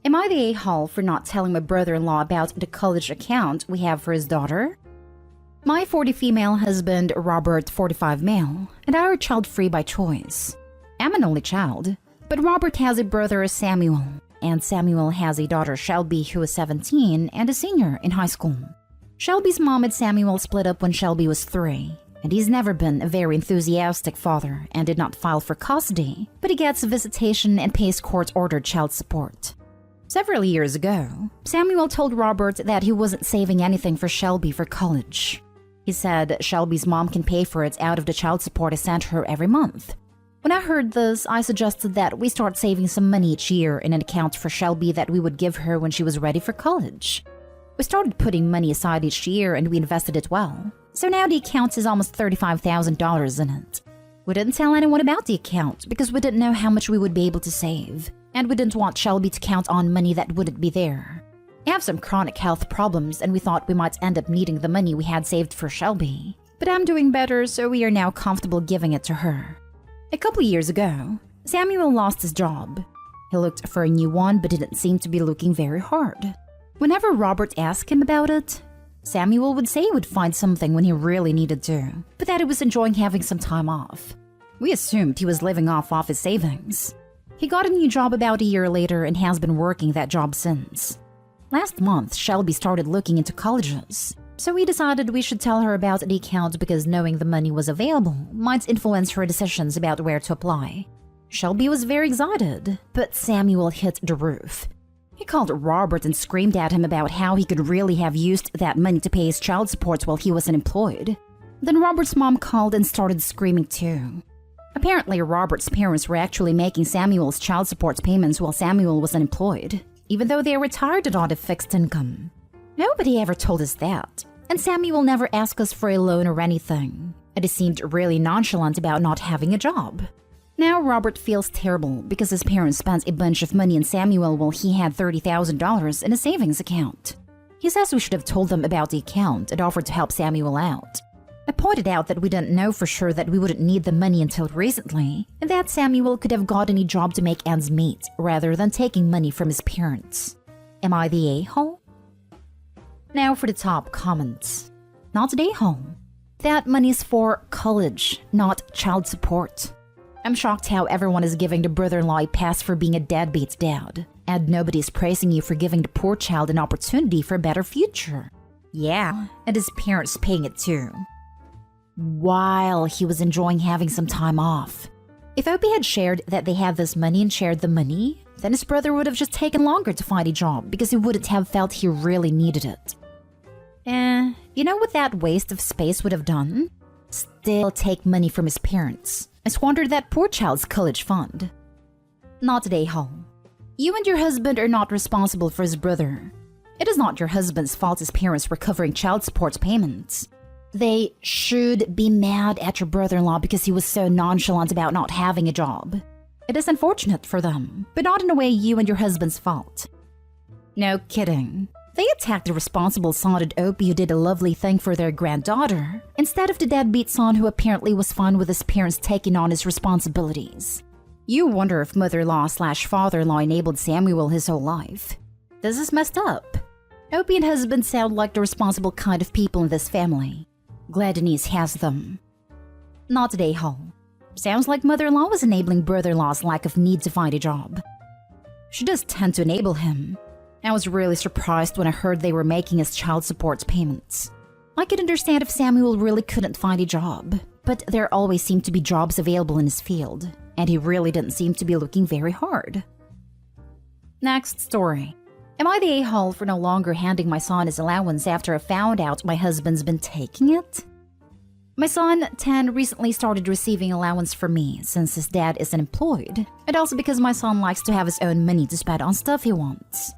Am I the a-hole for not telling my brother-in-law about the college account we have for his daughter? My 40 female husband, Robert, 45 male, and I are child-free by choice. I'm an only child, but Robert has a brother, Samuel, and Samuel has a daughter, Shelby, who is 17 and a senior in high school. Shelby's mom and Samuel split up when Shelby was 3, and he's never been a very enthusiastic father and did not file for custody, but he gets visitation and pays court-ordered child support. Several years ago, Samuel told Robert that he wasn't saving anything for Shelby for college. He said Shelby's mom can pay for it out of the child support I sent her every month. When I heard this, I suggested that we start saving some money each year in an account for Shelby that we would give her when she was ready for college. We started putting money aside each year and we invested it well. So now the account is almost $35,000 in it. We didn't tell anyone about the account because we didn't know how much we would be able to save. And we didn't want Shelby to count on money that wouldn't be there. I have some chronic health problems and we thought we might end up needing the money we had saved for Shelby. But I'm doing better, so we are now comfortable giving it to her. A couple years ago, Samuel lost his job. He looked for a new one but didn't seem to be looking very hard. Whenever Robert asked him about it, Samuel would say he would find something when he really needed to, but that he was enjoying having some time off. We assumed he was living off his savings. He got a new job about a year later and has been working that job since. Last month, Shelby started looking into colleges, so we decided we should tell her about the account because knowing the money was available might influence her decisions about where to apply. Shelby was very excited, but Samuel hit the roof. He called Robert and screamed at him about how he could really have used that money to pay his child support while he was unemployed. Then Robert's mom called and started screaming too. Apparently, Robert's parents were actually making Samuel's child support payments while Samuel was unemployed, even though they were retired and on a fixed income. Nobody ever told us that, and Samuel never asked us for a loan or anything, and he seemed really nonchalant about not having a job. Now Robert feels terrible because his parents spent a bunch of money on Samuel while he had $30,000 in a savings account. He says we should have told them about the account and offered to help Samuel out. I pointed out that we didn't know for sure that we wouldn't need the money until recently, and that Samuel could have gotten a job to make ends meet rather than taking money from his parents. Am I the a-hole? Now for the top comments. Not the a-hole. That money is for college, not child support. I'm shocked how everyone is giving the brother-in-law a pass for being a deadbeat dad, and nobody's praising you for giving the poor child an opportunity for a better future. Yeah, and his parents paying it too. While he was enjoying having some time off. If Opie had shared that they had this money and shared the money, then his brother would have just taken longer to find a job because he wouldn't have felt he really needed it. You know what that waste of space would have done? Still take money from his parents and squander that poor child's college fund. Not today, home. You and your husband are not responsible for his brother. It is not your husband's fault his parents were covering child support payments. They should be mad at your brother-in-law because he was so nonchalant about not having a job. It is unfortunate for them, but not in a way you and your husband's fault. No kidding. They attacked the responsible son at Opie who did a lovely thing for their granddaughter, instead of the deadbeat son who apparently was fine with his parents taking on his responsibilities. You wonder if mother-in-law/father-in-law enabled Samuel his whole life. This is messed up. Opie and husband sound like the responsible kind of people in this family. Glad Denise has them. Not today, Hall. Sounds like mother-in-law was enabling brother-in-law's lack of need to find a job. She does tend to enable him. I was really surprised when I heard they were making his child support payments. I could understand if Samuel really couldn't find a job, but there always seemed to be jobs available in his field, and he really didn't seem to be looking very hard. Next story. Am I the a-hole for no longer handing my son his allowance after I found out my husband's been taking it? My son, 10, recently started receiving allowance from me since his dad is unemployed, and also because my son likes to have his own money to spend on stuff he wants.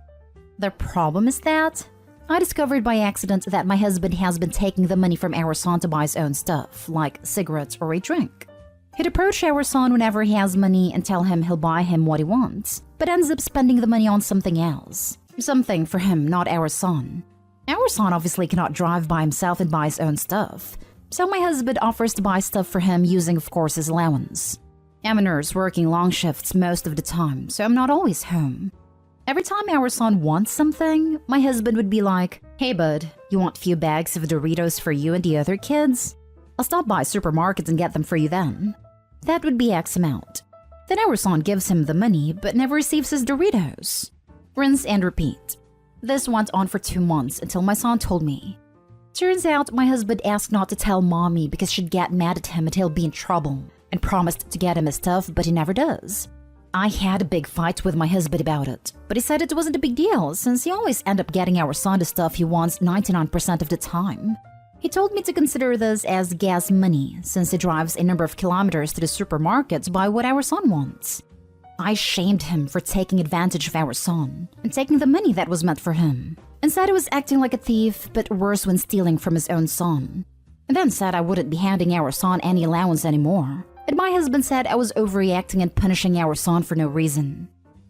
The problem is that I discovered by accident that my husband has been taking the money from our son to buy his own stuff, like cigarettes or a drink. He'd approach our son whenever he has money and tell him he'll buy him what he wants, but ends up spending the money on something else. Something for him, not our son. Our son obviously cannot drive by himself and buy his own stuff, so my husband offers to buy stuff for him using, of course, his allowance. I'm a nurse working long shifts most of the time, so I'm not always home. Every time our son wants something, my husband would be like, "Hey bud, you want a few bags of Doritos for you and the other kids? I'll stop by supermarkets and get them for you then." That would be X amount. Then our son gives him the money but never receives his Doritos. Rinse and repeat. This went on for 2 months until my son told me. Turns out my husband asked not to tell mommy because she'd get mad at him and he'll be in trouble, and promised to get him his stuff, but he never does. I had a big fight with my husband about it, but he said it wasn't a big deal since he always ends up getting our son the stuff he wants 99% of the time. He told me to consider this as gas money since he drives a number of kilometers to the supermarket to buy what our son wants. I shamed him for taking advantage of our son and taking the money that was meant for him, and said he was acting like a thief, but worse when stealing from his own son. And then said I wouldn't be handing our son any allowance anymore. And my husband said I was overreacting and punishing our son for no reason.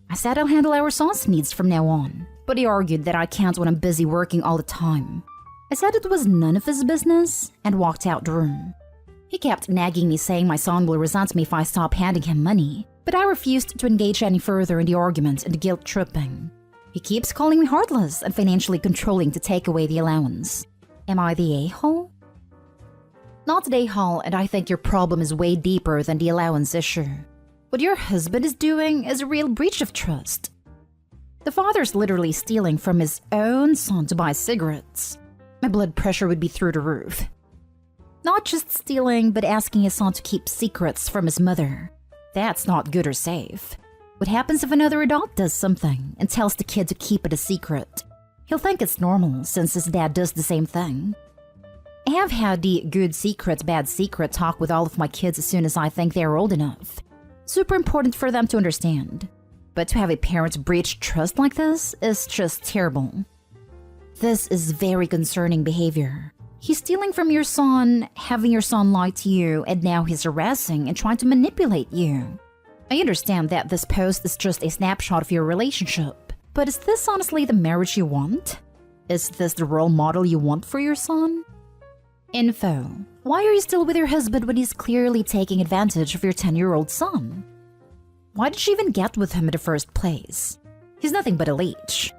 I said I'll handle our son's needs from now on, but he argued that I can't when I'm busy working all the time. I said it was none of his business and walked out the room. He kept nagging me saying my son will resent me if I stop handing him money, but I refused to engage any further in the argument and guilt tripping. He keeps calling me heartless and financially controlling to take away the allowance. Am I the a-hole? Not the a-hole, and I think your problem is way deeper than the allowance issue. What your husband is doing is a real breach of trust. The father's literally stealing from his own son to buy cigarettes. My blood pressure would be through the roof. Not just stealing, but asking his son to keep secrets from his mother. That's not good or safe. What happens if another adult does something and tells the kid to keep it a secret? He'll think it's normal since his dad does the same thing. I have had the good secret, bad secret talk with all of my kids as soon as I think they're old enough. Super important for them to understand. But to have a parent breach trust like this is just terrible. This is very concerning behavior. He's stealing from your son, having your son lie to you, and now he's harassing and trying to manipulate you. I understand that this post is just a snapshot of your relationship, but is this honestly the marriage you want? Is this the role model you want for your son? Info. Why are you still with your husband when he's clearly taking advantage of your 10-year-old son? Why did she even get with him in the first place? He's nothing but a leech.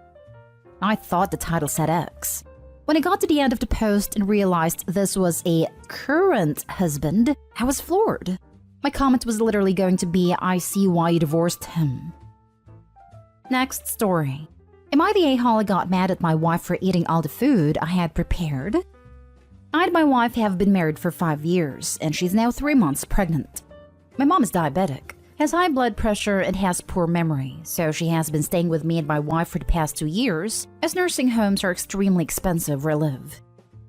I thought the title said X. When I got to the end of the post and realized this was a current husband, I was floored. My comment was literally going to be, "I see why you divorced him." Next story. Am I the a-hole who got mad at my wife for eating all the food I had prepared? I and my wife have been married for 5 years, and she's now 3 months pregnant. My mom is diabetic, has high blood pressure, and has poor memory, so she has been staying with me and my wife for the past 2 years, as nursing homes are extremely expensive where I live.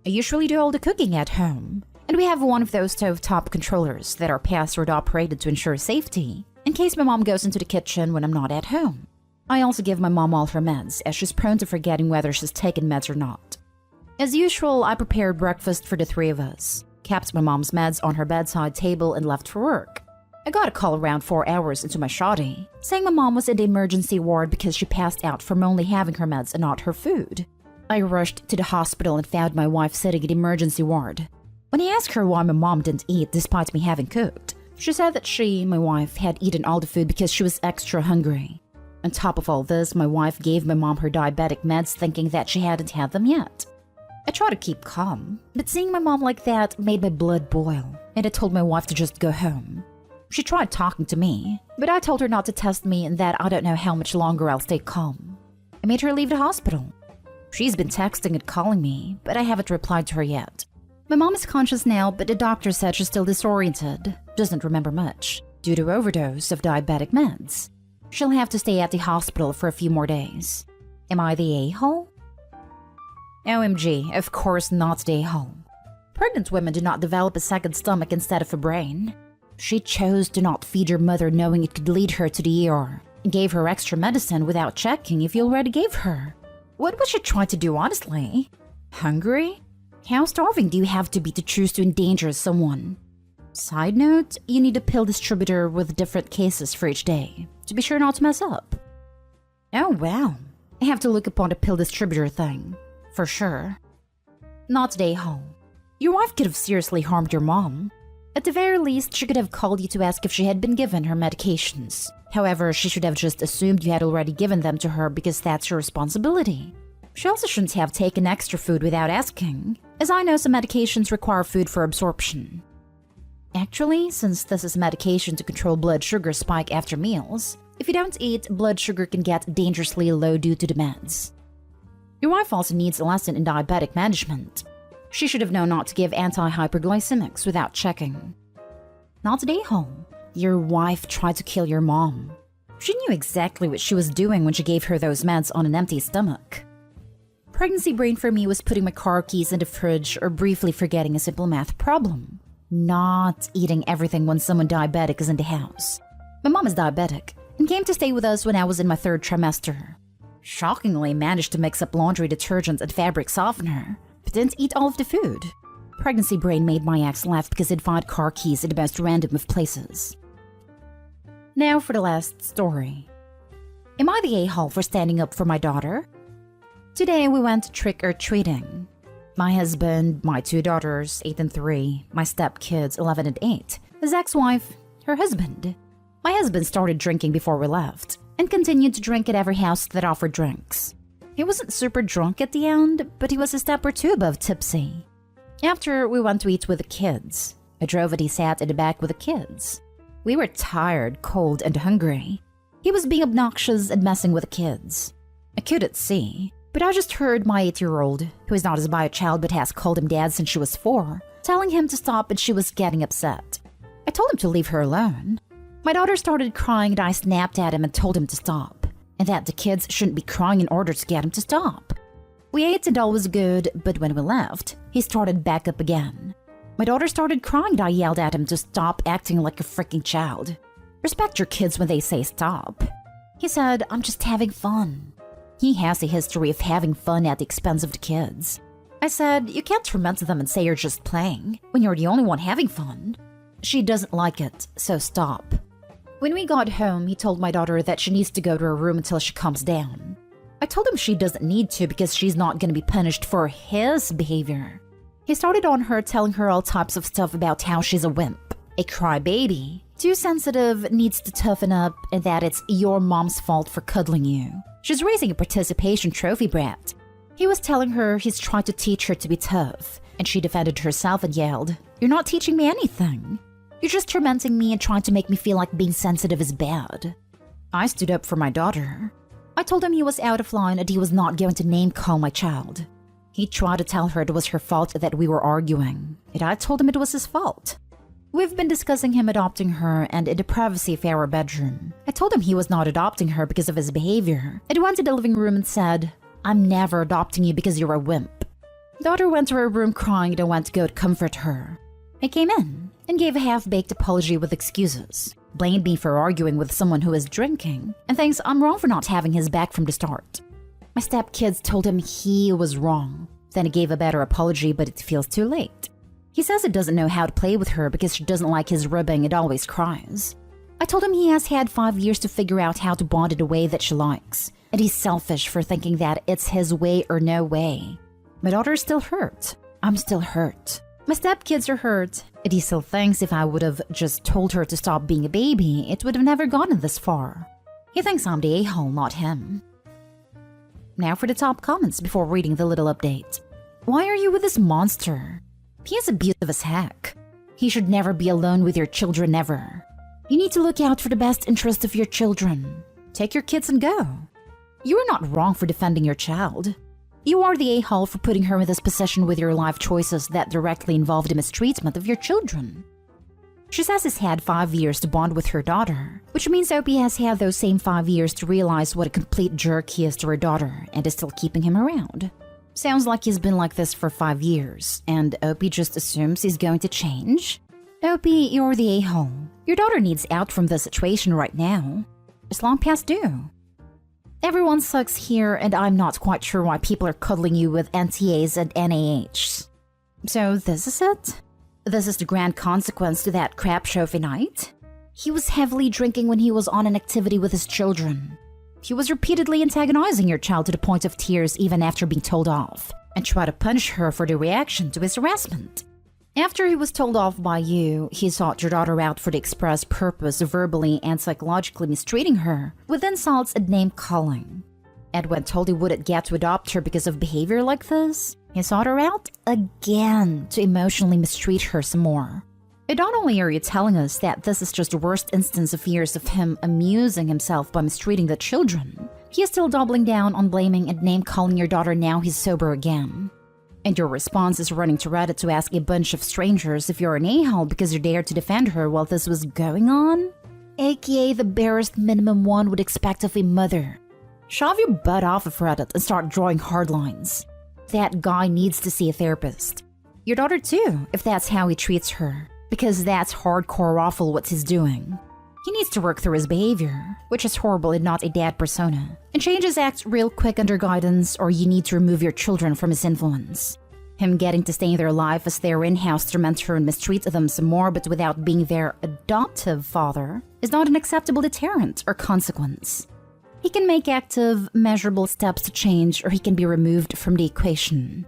I usually do all the cooking at home, and we have one of those stovetop controllers that are password operated to ensure safety, in case my mom goes into the kitchen when I'm not at home. I also give my mom all her meds, as she's prone to forgetting whether she's taken meds or not. As usual, I prepared breakfast for the 3 of us, kept my mom's meds on her bedside table, and left for work. I got a call around 4 hours into my shoddy, saying my mom was in the emergency ward because she passed out from only having her meds and not her food. I rushed to the hospital and found my wife sitting in the emergency ward. When I asked her why my mom didn't eat despite me having cooked, she said that she, my wife, had eaten all the food because she was extra hungry. On top of all this, my wife gave my mom her diabetic meds thinking that she hadn't had them yet. I tried to keep calm, but seeing my mom like that made my blood boil, and I told my wife to just go home. She tried talking to me, but I told her not to test me and that I don't know how much longer I'll stay calm. I made her leave the hospital. She's been texting and calling me, but I haven't replied to her yet. My mom is conscious now, but the doctor said she's still disoriented, doesn't remember much, due to overdose of diabetic meds. She'll have to stay at the hospital for a few more days. Am I the a-hole? OMG, of course not the a-hole. Pregnant women do not develop a second stomach instead of a brain. She chose to not feed your mother knowing it could lead her to the ER, and gave her extra medicine without checking if you already gave her. What was she trying to do, honestly? Hungry? How starving do you have to be to choose to endanger someone? Side note, you need a pill distributor with different cases for each day, to be sure not to mess up. Oh wow, I have to look upon the pill distributor thing, for sure. Not the a-hole. Your wife could have seriously harmed your mom. At the very least, she could have called you to ask if she had been given her medications. However, she should have just assumed you had already given them to her because that's your responsibility. She also shouldn't have taken extra food without asking, as I know some medications require food for absorption. Actually, since this is medication to control blood sugar spike after meals, if you don't eat, blood sugar can get dangerously low due to the meds. Your wife also needs a lesson in diabetic management. She should have known not to give anti-hyperglycemics without checking. Not today, home. Your wife tried to kill your mom. She knew exactly what she was doing when she gave her those meds on an empty stomach. Pregnancy brain for me was putting my car keys in the fridge or briefly forgetting a simple math problem. Not eating everything when someone diabetic is in the house. My mom is diabetic and came to stay with us when I was in my 3rd trimester. Shockingly managed to mix up laundry detergent and fabric softener, but didn't eat all of the food. Pregnancy brain made my ex laugh because he'd find car keys in the most random of places. Now for the last story. Am I the a-hole for standing up for my daughter? Today we went trick-or-treating. My husband, my 2 daughters, 8 and 3, my stepkids, 11 and 8, his ex-wife, her husband. My husband started drinking before we left, and continued to drink at every house that offered drinks. He wasn't super drunk at the end, but he was a step or 2 above tipsy. After, we went to eat with the kids. I drove and he sat in the back with the kids. We were tired, cold, and hungry. He was being obnoxious and messing with the kids. I couldn't see, but I just heard my 8-year-old, who is not his bio child but has called him dad since she was 4, telling him to stop, and she was getting upset. I told him to leave her alone. My daughter started crying and I snapped at him and told him to stop, and that the kids shouldn't be crying in order to get him to stop. We ate and all was good, but when we left, he started back up again. My daughter started crying and I yelled at him to stop acting like a freaking child. Respect your kids when they say stop. He said, I'm just having fun. He has a history of having fun at the expense of the kids. I said, you can't torment them and say you're just playing when you're the only one having fun. She doesn't like it, so stop. When we got home, he told my daughter that she needs to go to her room until she calms down. I told him she doesn't need to because she's not going to be punished for his behavior. He started on her, telling her all types of stuff about how she's a wimp, a crybaby, too sensitive, needs to toughen up, and that it's your mom's fault for cuddling you. She's raising a participation trophy brat. He was telling her he's trying to teach her to be tough, and she defended herself and yelled, "You're not teaching me anything. You're just tormenting me and trying to make me feel like being sensitive is bad." I stood up for my daughter. I told him he was out of line and he was not going to name-call my child. He tried to tell her it was her fault that we were arguing, and I told him it was his fault. We've been discussing him adopting her, and in the privacy of our bedroom, I told him he was not adopting her because of his behavior, and went to the living room and said, "I'm never adopting you because you're a wimp." Daughter went to her room crying and I went to go to comfort her. I came in and gave a half-baked apology with excuses, blamed me for arguing with someone who is drinking, and thinks I'm wrong for not having his back from the start. My stepkids told him he was wrong. Then he gave a better apology, but it feels too late. He says he doesn't know how to play with her because she doesn't like his ribbing and always cries. I told him he has had 5 years to figure out how to bond in a way that she likes, and he's selfish for thinking that it's his way or no way. My daughter is still hurt. I'm still hurt. My stepkids are hurt, and he still thinks if I would have just told her to stop being a baby, it would have never gotten this far. He thinks I'm the a-hole, not him. Now for the top comments before reading the little update. Why are you with this monster? He is abusive as heck. He should never be alone with your children, ever. You need to look out for the best interest of your children. Take your kids and go. You are not wrong for defending your child. You are the a-hole for putting her in this position with your life choices that directly involve the mistreatment of your children. She says he's had 5 years to bond with her daughter, which means Opie has had those same 5 years to realize what a complete jerk he is to her daughter and is still keeping him around. Sounds like he's been like this for 5 years, and Opie just assumes he's going to change. Opie, you're the a-hole. Your daughter needs out from this situation right now. It's long past due. Everyone sucks here, and I'm not quite sure why people are cuddling you with NTAs and NAHs. So this is it? This is the grand consequence to that crap trophy night? He was heavily drinking when he was on an activity with his children. He was repeatedly antagonizing your child to the point of tears even after being told off, and tried to punish her for the reaction to his harassment. After he was told off by you, he sought your daughter out for the express purpose of verbally and psychologically mistreating her with insults and name-calling. And when told he wouldn't get to adopt her because of behavior like this, he sought her out again to emotionally mistreat her some more. And not only are you telling us that this is just the worst instance of years of him amusing himself by mistreating the children, he is still doubling down on blaming and name-calling your daughter now he's sober again. And your response is running to Reddit to ask a bunch of strangers if you're an a-hole because you dared to defend her while this was going on? AKA the barest minimum one would expect of a mother. Shove your butt off of Reddit and start drawing hard lines. That guy needs to see a therapist. Your daughter too, if that's how he treats her. Because that's hardcore awful what he's doing. He needs to work through his behavior, which is horrible and not a dad persona, and change his acts real quick under guidance, or you need to remove your children from his influence. Him getting to stay in their life as their in-house tormentor and mistreat them some more but without being their adoptive father is not an acceptable deterrent or consequence. He can make active, measurable steps to change, or he can be removed from the equation.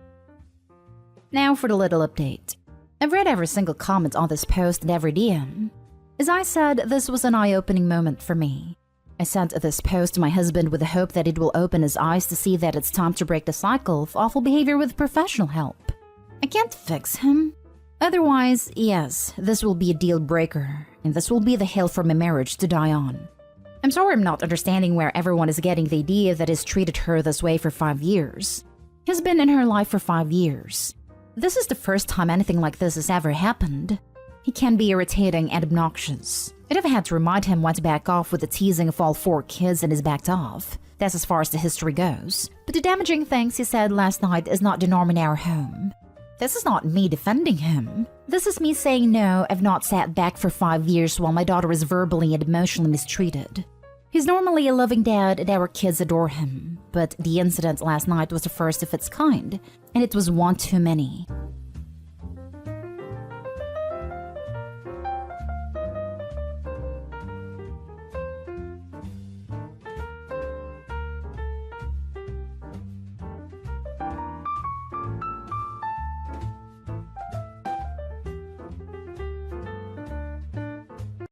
Now for the little update. I've read every single comment on this post and every DM. As I said, this was an eye-opening moment for me. I sent this post to my husband with the hope that it will open his eyes to see that it's time to break the cycle of awful behavior with professional help. I can't fix him. Otherwise, yes, this will be a deal breaker, and this will be the hill for my marriage to die on. I'm sorry I'm not understanding where everyone is getting the idea that he's treated her this way for 5 years. He's been in her life for 5 years. This is the first time anything like this has ever happened. He can be irritating and obnoxious. I'd have had to remind him when to back off with the teasing of all 4 kids, and he's backed off. That's as far as the history goes. But the damaging things he said last night is not the norm in our home. This is not me defending him. This is me saying no, I've not sat back for 5 years while my daughter is verbally and emotionally mistreated. He's normally a loving dad and our kids adore him. But the incident last night was the first of its kind, and it was one too many.